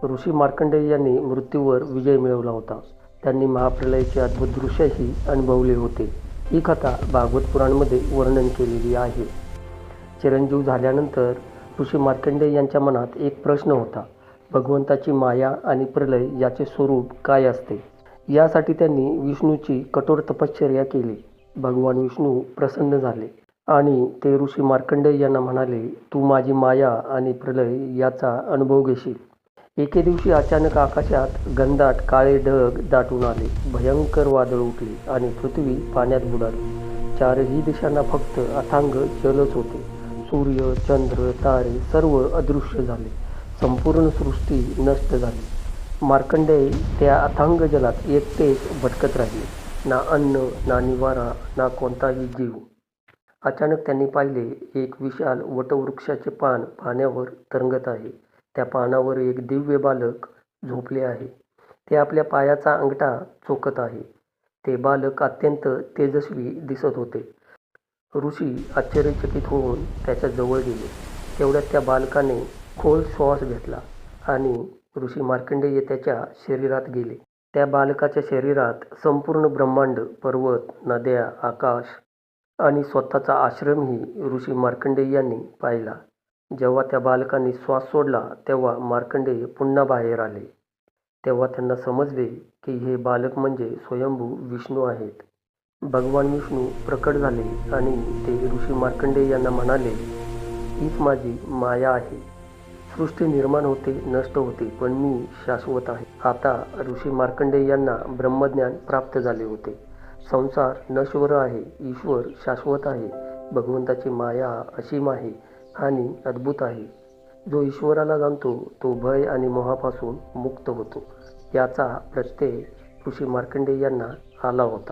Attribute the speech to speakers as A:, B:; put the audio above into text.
A: ऋषी मार्कंडेय यांनी मृत्यूवर विजय मिळवला होता. त्यांनी महाप्रलयाचे अद्भुत दृश्यही अनुभवले होते. ही कथा भागवत पुराणमध्ये वर्णन केलेली आहे. चिरंजीव झाल्यानंतर ऋषी मार्कंडेय यांच्या मनात एक प्रश्न होता. भगवंताची माया आणि प्रलय याचे स्वरूप काय असते? यासाठी त्यांनी विष्णूची कठोर तपश्चर्या केली. भगवान विष्णू प्रसन्न झाले आणि ते ऋषी मार्कंडेय यांना म्हणाले, तू माझी माया आणि प्रलय याचा अनुभव घेशील. एके दिवशी अचानक आकाशात घनदाट काळे ढग दाटून आले. भयंकर वादळ उठले आणि पृथ्वी पाण्यात बुडाली. चारही दिशांना फक्त अथांग जलच होते. सूर्य, चंद्र, तारे सर्व अदृश्य झाले. संपूर्ण सृष्टी नष्ट झाली. मार्कंडेय त्या अथांग जलात एकटेच भटकत राहिले. ना अन्न, ना निवारा, ना कोणताही जीव. अचानक त्यांनी पाहिले, एक विशाल वटवृक्षाचे पान पाण्यावर तरंगत आहे. त्या पानावर एक दिव्य बालक झोपले आहे. ते आपल्या पायाचा अंगठा चोखत आहे. ते बालक अत्यंत तेजस्वी दिसत होते. ऋषी आश्चर्यचकित होऊन त्याच्या जवळ गेले. तेवढ्यात त्या बालकाने खोल श्वास घेतला आणि ऋषी मार्कंडेय त्याच्या शरीरात गेले. त्या बालकाच्या शरीरात संपूर्ण ब्रह्मांड, पर्वत, नद्या, आकाश आणि स्वतःचा आश्रमही ऋषी मार्कंडेय यांनी पाहिला. जेव्हा त्या बालकाने श्वास सोडला तेव्हा मार्कंडेय पुन्हा बाहेर आले. तेव्हा त्यांना समजले की हे बालक म्हणजे स्वयंभू विष्णू आहेत. भगवान विष्णू प्रकट झाले आणि ते ऋषी मार्कंडेय यांना म्हणाले, हीच माझी माया आहे. सृष्टी निर्माण होते, नष्ट होते, पण मी शाश्वत आहे. आता ऋषी मार्कंडेय यांना ब्रह्मज्ञान प्राप्त झाले होते. संसार नश्वर आहे, ईश्वर शाश्वत आहे. भगवंताची माया असीम आहे आणि अद्भुत आहे. जो ईश्वराला जाणतो तो भय आणि मोहापासून मुक्त होतो. याचा प्रत्यय ऋषी मार्कंडेय यांना आला होता.